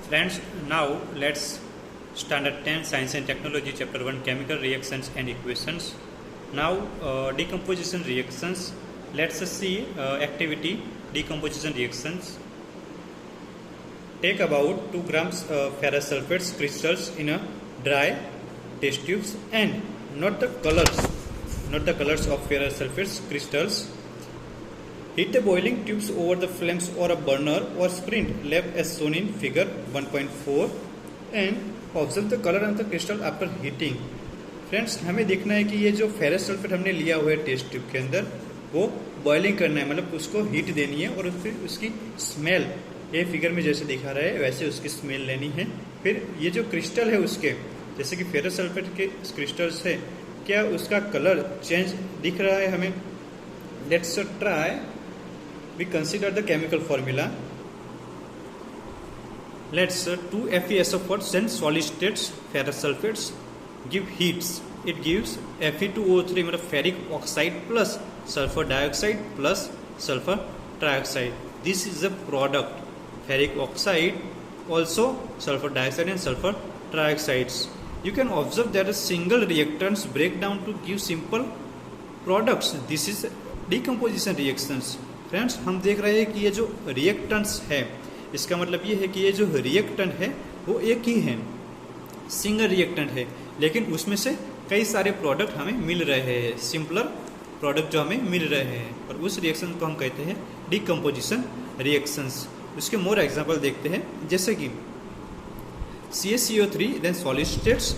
Friends, now let's Standard 10 Science and Technology Chapter 1 Chemical Reactions and Equations. Now decomposition reactions. Let's see activity decomposition reactions. Take about 2 grams ferrous sulfates crystals in a dry test tubes and not the colors of ferrous sulfates crystals. Heat the boiling tubes over the flames or a burner or sprint lamp as shown in figure 1.4 and observe the color of the crystal after heating. Friends, हमें देखना है कि ये जो ferrous sulphate हमने लिया हुआ है टेस्ट ट्यूब के अंदर वो बॉइलिंग करना है, मतलब उसको हीट देनी है और फिर उसकी स्मेल ये फिगर में जैसे दिखा रहा है वैसे उसकी स्मेल लेनी है। फिर ये जो क्रिस्टल है उसके जैसे कि फेरस सल्फेट के क्रिस्टल्स है, क्या उसका कलर चेंज दिख रहा है हमें? Let's try. We consider the chemical formula. Let's 2FeSO4 send solid states ferrous sulfates give heats. It gives Fe2O3 मतलब ferric oxide plus sulfur dioxide plus sulfur trioxide. This is a product. Ferric oxide, also sulfur dioxide and sulfur trioxides. You can observe that a single reactants break down to give simple products. This is decomposition reactions. Friends, हम देख रहे हैं कि ये जो reactants है इसका मतलब ये है कि ये जो रिएक्टेंट है वो एक ही है, सिंगल रिएक्टेंट है, लेकिन उसमें से कई सारे प्रोडक्ट हमें मिल रहे हैं, सिंपलर प्रोडक्ट जो हमें मिल रहे हैं, और उस रिएक्शन को हम कहते हैं डिकम्पोजिशन रिएक्शंस. उसके मोर एग्जांपल देखते हैं, जैसे कि CaCO3 then solid states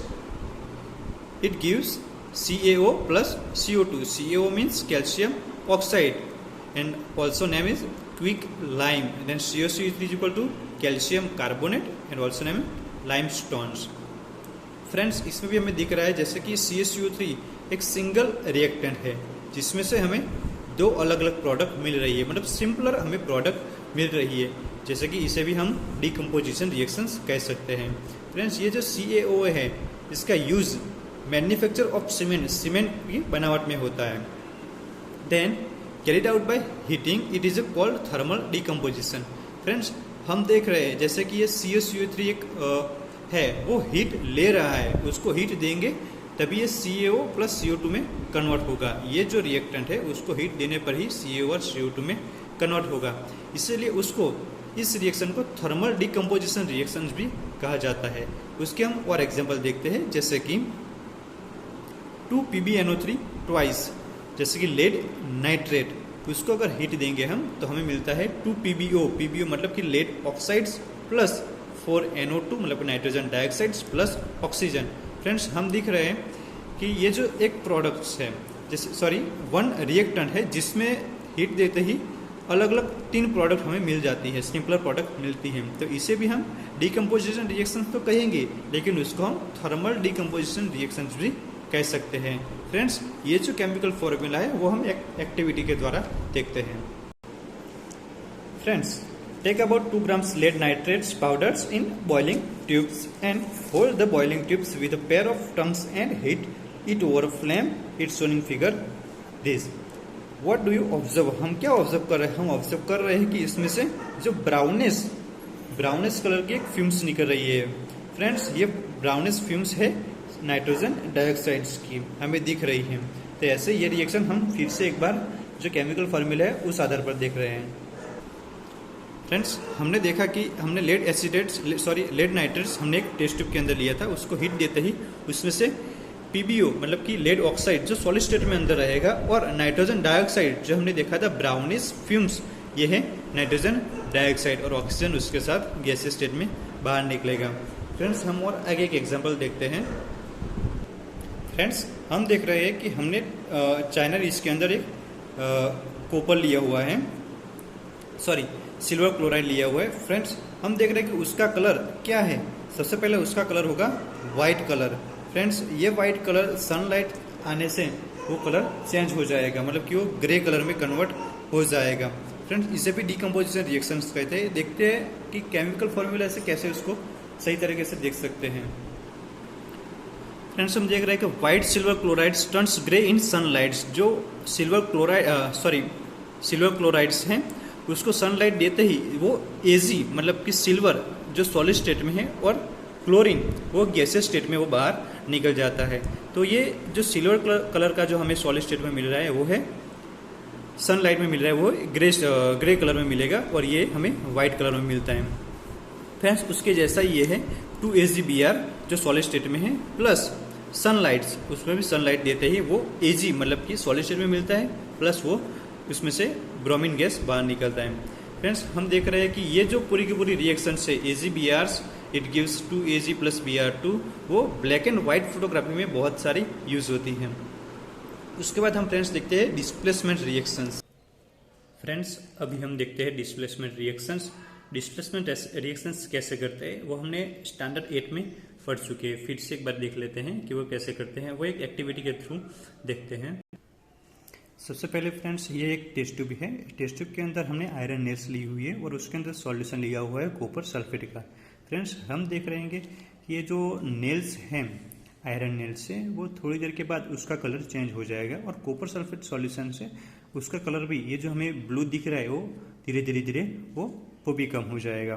it gives CaO plus CO2. CaO मीन्स calcium oxide and also name is quick lime. Then CaCO3 is equal to calcium carbonate and also name limestones. Friends, इसमें भी हमें दिख रहा है जैसे कि CaCO3 एक सिंगल रिएक्टेंट है जिसमें से हमें 2 अलग अलग प्रोडक्ट मिल रही है, मतलब सिंपलर हमें प्रोडक्ट मिल रही है, जैसे कि इसे भी हम डिकम्पोजिशन रिएक्शंस कह सकते हैं. फ्रेंड्स, ये जो CaO है इसका यूज मैन्युफैक्चर ऑफ सीमेंट की बनावट में होता है. Then carried out by heating, it is called thermal decomposition. Friends, हम देख रहे हैं जैसे कि ये CaCO3 एक है वो हीट ले रहा है, उसको हीट देंगे तभी ये CaO प्लस CO2 में कन्वर्ट होगा. ये जो रिएक्टेंट है उसको हीट देने पर ही CaO और CO2 में कन्वर्ट होगा, इसीलिए उसको इस रिएक्शन को थर्मल डिकम्पोजिशन रिएक्शन भी कहा जाता है. उसके हम और एग्जाम्पल देखते हैं, जैसे कि 2PbNO3 ट्वाइस, जैसे कि लेड नाइट्रेट, उसको अगर हीट देंगे हम तो हमें मिलता है 2PbO. PbO मतलब कि लेड ऑक्साइड्स प्लस 4NO2 मतलब nitrogen dioxides plus oxygen. Friends, हम दिख रहे हैं कि ये जो एक प्रोडक्ट्स है जैसे वन रिएक्टेंट है जिसमें हीट देते ही अलग अलग 3 प्रोडक्ट हमें मिल जाती है, सिंपलर प्रोडक्ट मिलती है, तो इसे भी हम डिकम्पोजिशन रिएक्शन तो कहेंगे, लेकिन उसको हम थर्मल डिकम्पोजिशन रिएक्शन भी कह सकते हैं. फ्रेंड्स, ये जो केमिकल फॉर्मूला है वो हम एक्टिविटी के द्वारा देखते हैं. Friends, take about 2 grams lead nitrates powders in boiling tubes and hold the boiling tubes with a pair of tongues and heat it over a flame. It's shown in figure this. What do you observe? हम क्या observe कर रहे हैं? हम observe कर रहे हैं कि इसमें से जो ब्राउनिश कलर की एक फ्यूम्स निकल रही है. फ्रेंड्स, ये ब्राउनिश फ्यूम्स है नाइट्रोजन डाइऑक्साइड्स की, हमें दिख रही है. तो ऐसे ये रिएक्शन हम फिर से एक बार जो केमिकल फार्मूला है उस आधार पर देख रहे हैं. फ्रेंड्स, हमने देखा कि हमने लेड नाइट्रेट्स हमने एक टेस्ट ट्यूब के अंदर लिया था, उसको हीट देते ही उसमें से PbO मतलब कि लेड ऑक्साइड जो सॉलिड स्टेट में अंदर रहेगा, और नाइट्रोजन डाइऑक्साइड जो हमने देखा था ब्राउनिश फ्यूम्स, ये है नाइट्रोजन डाइऑक्साइड, और ऑक्सीजन उसके साथ गैसीय स्टेट में बाहर निकलेगा. फ्रेंड्स, हम और आगे एक एग्जाम्पल देखते हैं. फ्रेंड्स, हम देख रहे हैं कि हमने चाइना इसके अंदर एक कॉपर लिया हुआ है, सिल्वर क्लोराइड लिया हुआ है. फ्रेंड्स, हम देख रहे हैं कि उसका कलर क्या है. सबसे पहले उसका कलर होगा वाइट कलर. फ्रेंड्स, ये वाइट कलर सनलाइट आने से वो कलर चेंज हो जाएगा, मतलब कि वो ग्रे कलर में कन्वर्ट हो जाएगा. फ्रेंड्स, इसे भी डिकम्पोजिशन रिएक्शंस कहते हैं. देखते हैं कि केमिकल फॉर्मूला से कैसे उसको सही तरीके से देख सकते हैं. फ्रेंड्स, हम देख रहे हैं कि white silver chloride turns grey इन सनलाइट. जो सिल्वर क्लोराइड्स हैं उसको सनलाइट देते ही वो Ag मतलब कि सिल्वर जो सॉलिड स्टेट में है और क्लोरीन वो गैसेस स्टेट में वो बाहर निकल जाता है। तो ये जो सिल्वर कलर का जो हमें सॉलिड स्टेट में मिल रहा है वो है सनलाइट में मिल रहा है, वो ग्रे कलर में मिलेगा और ये हमें वाइट कलर में मिलता है। फ्रेंड्स उसके जैसा ये है 2AgBr जो सॉलिड स्टेट में है प्लस सनलाइट्स, उसमें भी सनलाइट देते ही वो Ag मतलब कि सॉलिड स्टेट में मिलता है प्लस वो उसमें से ब्रोमीन गैस बाहर निकलता है। फ्रेंड्स हम देख रहे हैं कि ये जो पूरी की पूरी रिएक्शन से AgBrs it gives 2Ag + Br2 वो ब्लैक एंड वाइट फोटोग्राफी में बहुत सारी यूज होती हैं। उसके बाद हम फ्रेंड्स देखते हैं डिस्प्लेसमेंट रिएक्शंस। फ्रेंड्स अभी हम देखते हैं डिस्प्लेसमेंट रिएक्शंस। डिस्प्लेसमेंट रिएक्शंस कैसे करते हैं वो हमने स्टैंडर्ड 8 में पढ़ चुके हैं, फिर से एक बार देख लेते हैं कि वो कैसे करते हैं। वो एक एक्टिविटी के थ्रू देखते हैं। सबसे पहले फ्रेंड्स ये एक टेस्ट ट्यूब है। टेस्ट ट्यूब के अंदर हमने आयरन नेल्स ली हुई है और उसके अंदर सॉल्यूशन लिया हुआ है कॉपर सल्फेट का। फ्रेंड्स हम देख रहे हैं कि ये जो नेल्स हैं आयरन नेल्स से वो थोड़ी देर के बाद उसका कलर चेंज हो जाएगा और कॉपर सल्फेट सॉल्यूशन से उसका कलर भी, ये जो हमें ब्लू दिख रहा है वो धीरे धीरे वो भी कम हो जाएगा।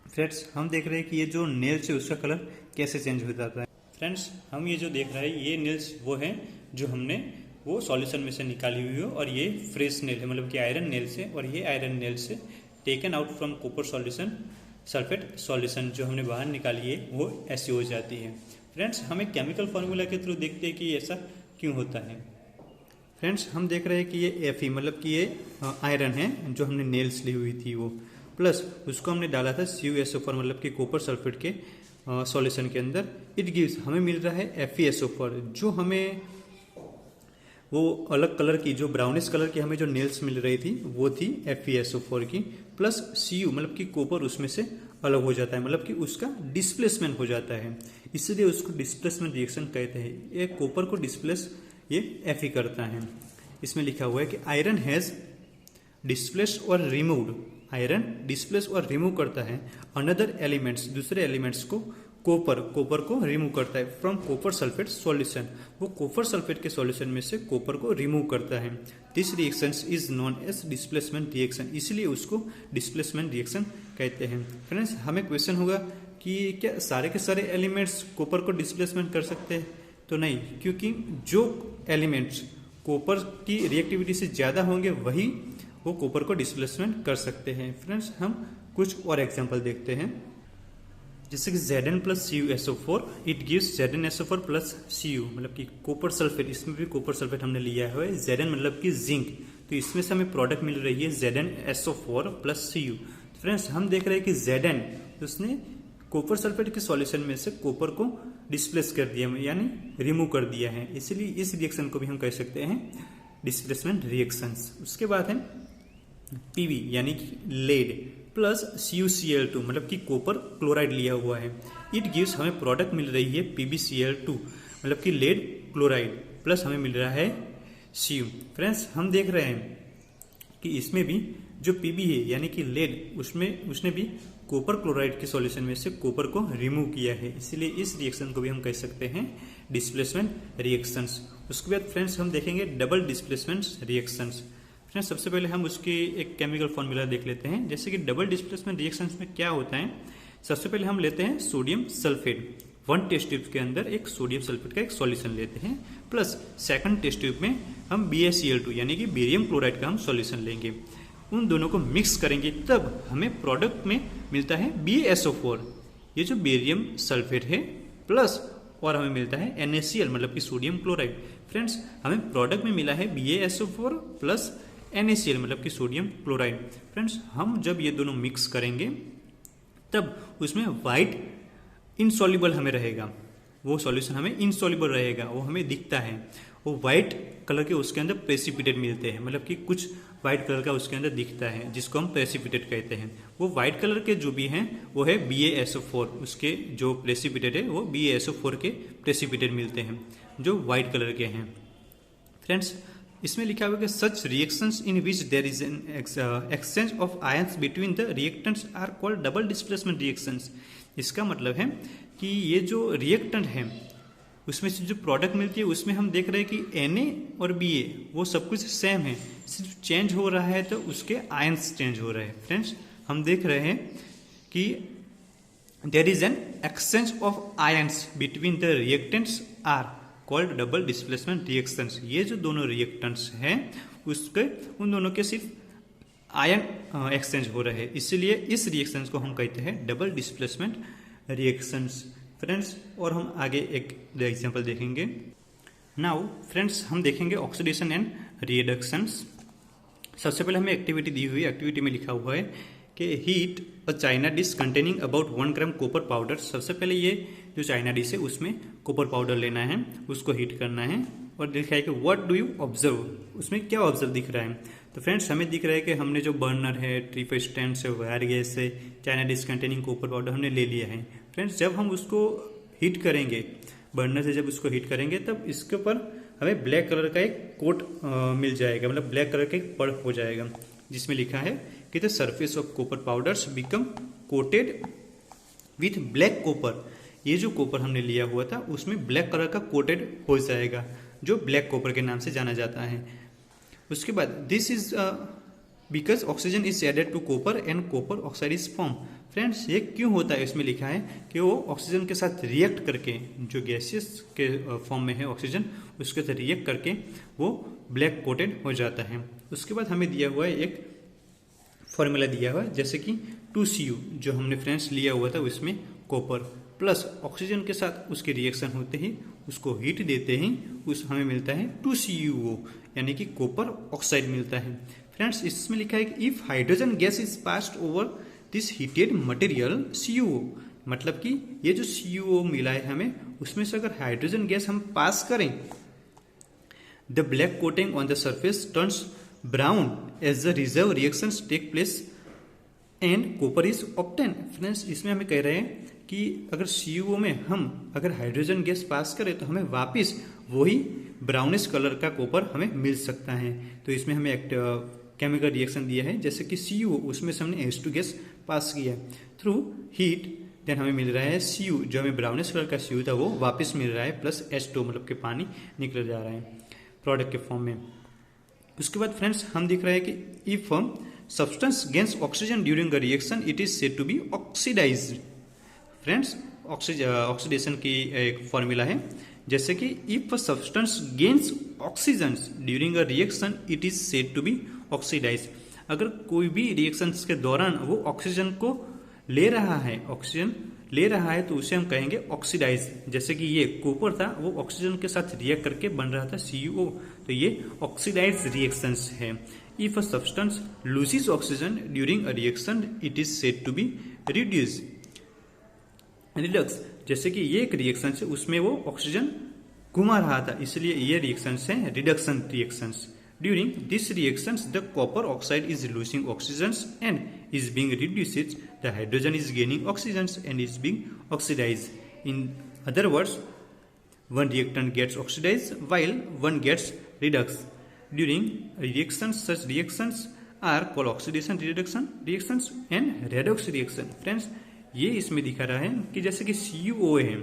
फ्रेंड्स हम देख रहे हैं कि ये जो नेल्स है उसका कलर कैसे चेंज हो जाता है। फ्रेंड्स हम ये जो देख रहे हैं ये नेल्स वो हैं जो हमने वो सॉल्यूशन में से निकाली हुई है और ये फ्रेश नेल है मतलब कि आयरन नेल्स है और ये आयरन नेल से taken out from copper solution sulphate solution जो हमने बाहर निकाली है वो ऐसी हो जाती है। फ्रेंड्स हम एक केमिकल फार्मूला के थ्रू देखते हैं कि ऐसा क्यों होता है। फ्रेंड्स हम देख रहे हैं कि ये Fe मतलब कि ये आयरन है जो हमने नेल्स ली हुई थी वो, प्लस उसको हमने डाला था CuSO4 मतलब कि कॉपर सल्फेट के सॉल्यूशन के अंदर। इट गिव्स हमें मिल रहा है FeSO4 जो हमें वो अलग कलर की जो ब्राउनिश कलर की हमें जो नेल्स मिल रही थी वो थी FeSO4 की, प्लस Cu मतलब कि कॉपर उसमें से अलग हो जाता है मतलब कि उसका डिस्प्लेसमेंट हो जाता है, इसलिए उसको डिस्प्लेसमेंट रिएक्शन कहते हैं। ये कॉपर को डिस्प्लेस ये Fe करता है। इसमें लिखा हुआ है कि आयरन हैज डिस्प्लेस्ड और रिमूव्ड, आयरन डिस्प्लेस और रिमूव करता है अनदर एलिमेंट्स दूसरे एलिमेंट्स को, कॉपर को रिमूव करता है फ्रॉम कॉपर सल्फेट सॉल्यूशन, वो कॉपर सल्फेट के सॉल्यूशन में से कॉपर को रिमूव करता है। This reaction is known as displacement reaction, इसलिए उसको डिस्प्लेसमेंट रिएक्शन कहते हैं। फ्रेंड्स हमें क्वेश्चन होगा कि क्या सारे के सारे एलिमेंट्स कॉपर को डिस्प्लेसमेंट कर सकते हैं? तो नहीं, क्योंकि जो एलिमेंट्स कॉपर की रिएक्टिविटी से ज़्यादा होंगे वही वो कॉपर को डिस्प्लेसमेंट कर सकते हैं। फ्रेंड्स हम कुछ और एग्जांपल देखते हैं, जैसे कि Zn + CuSO4 it gives ZnSO4 + Cu मतलब कि कॉपर सल्फेट, इसमें भी कॉपर सल्फेट हमने लिया है। Zn मतलब कि जिंक, तो इसमें से हमें प्रोडक्ट मिल रही है ZnSO4 + Cu। फ्रेंड्स हम देख रहे हैं कि Zn उसने कॉपर सल्फेट के सॉल्यूशन में से कॉपर को डिस्प्लेस कर दिया यानी रिमूव कर दिया है, इसलिए इस रिएक्शन को भी हम कह सकते हैं डिस्प्लेसमेंट रिएक्शंस। उसके बाद है Pb यानी कि लेड प्लस CuCl2 मतलब कि कॉपर क्लोराइड लिया हुआ है। इट गिव्स हमें प्रोडक्ट मिल रही है PbCl2 मतलब कि लेड क्लोराइड प्लस हमें मिल रहा है Cu। फ्रेंड्स हम देख रहे हैं कि इसमें भी जो Pb है यानी कि लेड उसने भी कॉपर क्लोराइड के सॉल्यूशन में से कॉपर को रिमूव किया है, इसलिए इस रिएक्शन को भी हम कह सकते हैं डिस्प्लेसमेंट रिएक्शंस। उसके बाद फ्रेंड्स हम देखेंगे डबल डिस्प्लेसमेंट रिएक्शंस। फ्रेंड्स सबसे पहले हम उसकी एक केमिकल फॉर्मूला देख लेते हैं, जैसे कि डबल डिस्प्लेसमेंट रिएक्शंस में क्या होता है। सबसे पहले हम लेते हैं sodium sulphate, one test tube के अंदर एक सोडियम सल्फेट का एक सॉल्यूशन लेते हैं, प्लस सेकंड टेस्ट ट्यूब में हम BaCl2 यानी कि बेरियम क्लोराइड का हम सॉल्यूशन लेंगे। उन दोनों को मिक्स करेंगे तब हमें प्रोडक्ट में मिलता है BaSO4, ये जो बेरियम सल्फेट है, प्लस और हमें मिलता है NaCl मतलब कि सोडियम क्लोराइड। फ्रेंड्स हमें प्रोडक्ट में मिला है BaSO4 प्लस NaCl मतलब कि सोडियम क्लोराइड। फ्रेंड्स हम जब ये दोनों मिक्स करेंगे तब उसमें वाइट इनसॉल्युबल हमें रहेगा, वो सॉल्यूशन हमें इनसॉल्युबल रहेगा, वो हमें दिखता है। वो वाइट कलर के उसके अंदर प्रेसिपिटेट मिलते हैं मतलब कि कुछ वाइट कलर का उसके अंदर दिखता है जिसको हम प्रेसिपिटेट कहते हैं। वो वाइट कलर के जो भी हैं वो है BaSO4, उसके जो प्रेसिपिटेट है वो BaSO4 के प्रेसिपिटेट मिलते हैं जो वाइट कलर के हैं। फ्रेंड्स इसमें लिखा हुआ है कि such reactions in which there is an exchange of ions between the reactants are called double displacement reactions. इसका मतलब है कि ये जो रिएक्टेंट है उसमें से जो प्रोडक्ट मिलती है उसमें हम देख रहे हैं कि Na और Ba वो सब कुछ सेम है, सिर्फ चेंज हो रहा है तो उसके आयंस चेंज हो रहे हैं। फ्रेंड्स हम देख रहे हैं कि there is an exchange of ions between the reactants are called double displacement reactions. ये जो दोनों रिएक्टेंट्स हैं उसके उन दोनों के सिर्फ आयन एक्सचेंज हो रहे हैं, इसीलिए इस रिएक्शंस को हम कहते हैं डबल डिस्प्लेसमेंट रिएक्शंस। फ्रेंड्स और हम आगे एक एग्जांपल देखेंगे। नाउ फ्रेंड्स हम देखेंगे ऑक्सीडेशन एंड रिडक्शंस। सबसे पहले हमें एक्टिविटी दी हुई है, एक्टिविटी में लिखा हुआ है कि heat a China dish containing about 1 gram copper powder. सबसे पहले ये जो चाइना डिश है उसमें कॉपर पाउडर लेना है, उसको हीट करना है और लिखा है कि व्हाट डू यू ऑब्जर्व, उसमें क्या ऑब्जर्व दिख रहा है। तो फ्रेंड्स हमें दिख रहा है कि हमने जो बर्नर है, ट्रिप स्टैंड से, वायर गैस से China dish containing copper powder हमने ले लिया है। फ्रेंड्स जब हम उसको हीट करेंगे, बर्नर से जब उसको हीट करेंगे तब इसके ऊपर हमें ब्लैक कलर का एक कोट मिल जाएगा, मतलब ब्लैक कलर का एक परत हो जाएगा जिसमें लिखा है कि the surface of copper powders become coated with black copper. ये जो कॉपर हमने लिया हुआ था उसमें ब्लैक कलर का कोटेड हो जाएगा, जो ब्लैक कॉपर के नाम से जाना जाता है। उसके बाद this is because oxygen is added to copper and copper oxide is form. Friends ये क्यों होता है, इसमें लिखा है कि वो ऑक्सीजन के साथ रिएक्ट करके, जो गैसेस के फॉर्म में है ऑक्सीजन, उसके साथ रिएक्ट करके वो ब्लैक कोटेड हो जाता है। उसके बाद हमें दिया हुआ है एक फॉर्मूला दिया हुआ है, जैसे कि 2Cu जो हमने फ्रेंड्स लिया हुआ था उसमें कॉपर प्लस ऑक्सीजन के साथ उसके रिएक्शन होते ही उसको हीट देते ही उस हमें मिलता है 2CuO यानी कि कॉपर ऑक्साइड मिलता है। फ्रेंड्स इसमें लिखा है कि if hydrogen gas is passed over this heated material CuO, मतलब कि ये जो CuO मिला है हमें उसमें से अगर हाइड्रोजन गैस हम पास करें, the black coating on the surface turns brown as the reserve reactions take place and copper is obtain. Friends इसमें हमें कह रहे हैं कि अगर CuO में हम अगर हाइड्रोजन गैस पास करें तो हमें वापस वही ब्राउनिश कलर का कॉपर हमें मिल सकता है। तो इसमें हमें एक केमिकल रिएक्शन दिया है, जैसे कि CuO उसमें से हमने H2 गैस पास किया थ्रू हीट, देन हमें मिल रहा है Cu, जो हमें ब्राउनिश कलर का Cu था वो वापस मिल रहा है, प्लस H2 मतलब कि पानी निकल जा रहा है प्रोडक्ट के फॉर्म में। उसके बाद फ्रेंड्स हम दिख रहा है कि if substance gains oxygen during a reaction it is said to be oxidised. Friends oxidation की एक फॉर्मूला है, जैसे कि if substance gains oxygen during a reaction it is said to be oxidised. अगर कोई भी रिएक्शन के दौरान वो ऑक्सीजन को ले रहा है, ऑक्सीजन ले रहा है तो उसे हम कहेंगे ऑक्सीडाइज। जैसे कि ये कॉपर था वो ऑक्सीजन के साथ रिएक्ट करके बन रहा था CuO, तो ये ऑक्सीडाइज रिएक्शंस है। If a substance loses oxygen during a reaction it is said to be reduce redox. जैसे कि ये एक रिएक्शन है उसमें वो ऑक्सीजन घुमा रहा था, इसलिए ये रिएक्शन है reduction reactions. During these reactions, the copper oxide is losing oxygens and is being reduced. The hydrogen is gaining oxygens and is being oxidized. In other words, one reactant gets oxidized while one gets reduced. During reactions, such reactions are called oxidation reduction reactions and redox reaction. Friends, ये इसमें दिखा रहा है कि जैसे कि CuO है,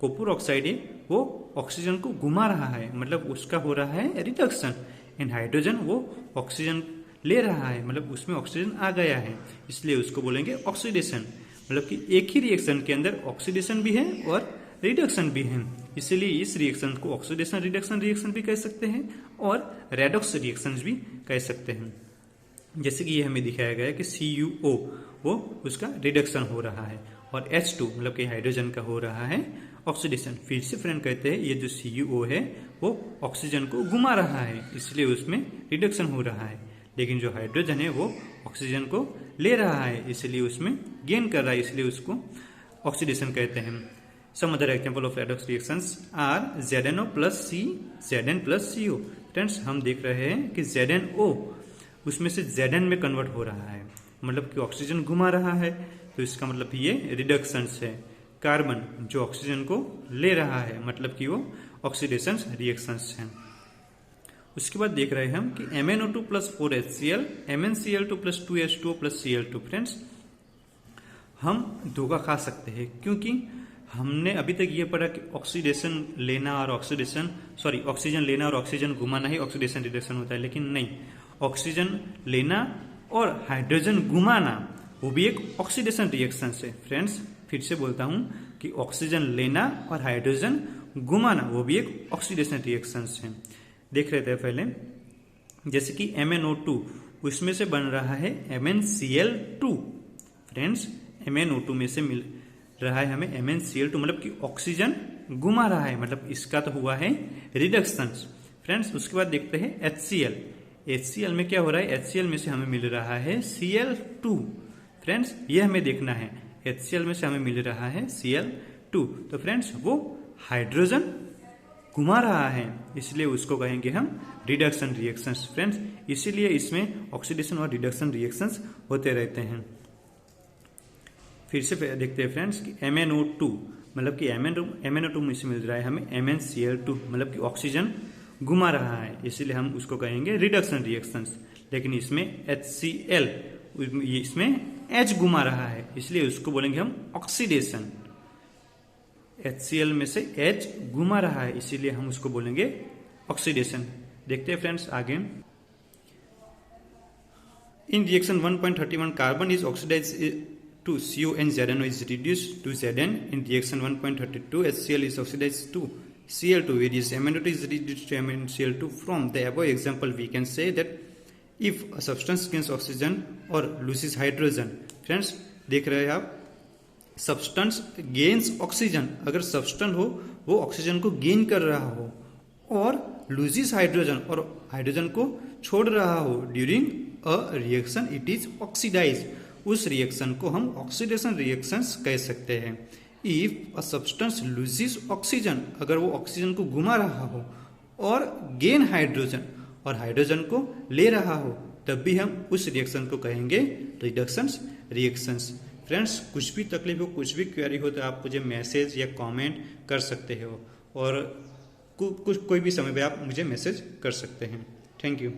copper oxide है, वो ऑक्सीजन को घुमा रहा है, मतलब उसका हो रहा है रिडक्शन, एंड हाइड्रोजन वो ऑक्सीजन ले रहा है, मतलब उसमें ऑक्सीजन आ गया है, इसलिए उसको बोलेंगे ऑक्सीडेशन। मतलब कि एक ही रिएक्शन के अंदर ऑक्सीडेशन भी है और रिडक्शन भी है, इसलिए इस रिएक्शन को ऑक्सीडेशन रिडक्शन रिएक्शन भी कह सकते हैं और रेडॉक्स रिएक्शंस भी कह सकते हैं। जैसे कि ये हमें दिखाया गया है कि CuO वो उसका रिडक्शन हो रहा है और H2 मतलब कि हाइड्रोजन का हो रहा है ऑक्सीडेशन। फिर से फ्रेंड कहते हैं ये जो CuO है वो ऑक्सीजन को घुमा रहा है, इसलिए उसमें रिडक्शन हो रहा है, लेकिन जो हाइड्रोजन है वो ऑक्सीजन को ले रहा है, इसलिए उसमें गेन कर रहा है, इसलिए उसको ऑक्सीडेशन कहते हैं। Some other example of redox reactions are ZnO plus C Zn plus CO। Friends हम देख रहे हैं कि ZnO उसमें से Zn में कन्वर्ट हो रहा है, मतलब कि ऑक्सीजन घुमा रहा है, तो इसका मतलब ये रिडक्शंस है। कार्बन जो ऑक्सीजन को ले रहा है, मतलब कि वो ऑक्सीडेशन रिएक्शंस हैं। उसके बाद देख रहे हैं हम कि MnO2 plus 4HCl MnCl2 plus 2H2O plus Cl2। Friends हम धोखा खा सकते हैं, क्योंकि हमने अभी तक ये पढ़ा कि ऑक्सीडेशन लेना और ऑक्सीजन लेना और ऑक्सीजन घुमाना ही ऑक्सीडेशन रिडक्शन होता है, लेकिन नहीं, ऑक्सीजन लेना और हाइड्रोजन घुमाना वो भी एक ऑक्सीडेशन रिएक्शन है। फ्रेंड्स फिर से बोलता हूं कि ऑक्सीजन लेना और हाइड्रोजन घुमाना वो भी एक ऑक्सीडेशन रिएक्शन है। देख रहे थे पहले, जैसे कि MnO2 उसमें से बन रहा है MnCl2। फ्रेंड्स MnO2 में से मिल रहा है हमें MnCl2, मतलब कि ऑक्सीजन घुमा रहा है, मतलब इसका तो हुआ है रिडक्शन। फ्रेंड्स उसके बाद देखते हैं HCl में क्या हो रहा है, HCl में से हमें मिल रहा है Cl2। फ्रेंड्स ये हमें देखना है, HCl में से हमें मिल रहा है Cl2, तो फ्रेंड्स वो हाइड्रोजन घुमा रहा है, इसलिए उसको कहेंगे हम रिडक्शन रिएक्शंस। फ्रेंड्स इसीलिए इसमें ऑक्सीडेशन और रिडक्शन रिएक्शंस होते रहते हैं। फिर से देखते हैं फ्रेंड्स कि MnO2 मतलब कि MnO2 में से मिल रहा है हमें MnCl2, मतलब कि ऑक्सीजन घुमा रहा है, इसीलिए हम उसको कहेंगे रिडक्शन रिएक्शंस। लेकिन इसमें HCl इसमें H घुमा रहा है, इसलिए उसको बोलेंगे हम ऑक्सीडेशन। HCl में से H घुमा रहा है, इसीलिए हम उसको बोलेंगे ऑक्सीडेशन। देखते हैं फ्रेंड्स आगे। In reaction 1.31 carbon is oxidised to CO and ZnO is reduced to Zn. In reaction 1.32 HCl is oxidized to Cl2, whereas MnO2 is reduced to MnCl2. From the above example we can say that if a substance gains oxygen or loses hydrogen, friends देख रहे हैं आप, substance gains oxygen, अगर substance हो वो oxygen को gain कर रहा हो और लूजिस हाइड्रोजन और हाइड्रोजन को छोड़ रहा हो during a reaction, it is oxidise, उस रिएक्शन को हम ऑक्सीडेशन रिएक्शंस कह सकते हैं। If a substance loses oxygen, अगर वो ऑक्सीजन को घुमा रहा हो और गेन हाइड्रोजन और हाइड्रोजन को ले रहा हो, तब भी हम उस रिएक्शन को कहेंगे रिडक्शन रिएक्शंस। फ्रेंड्स कुछ भी तकलीफ हो, कुछ भी क्वेरी हो, तो आप मुझे मैसेज या कमेंट कर सकते हो और कोई भी समय पे आप मुझे मैसेज कर सकते हैं। Thank you.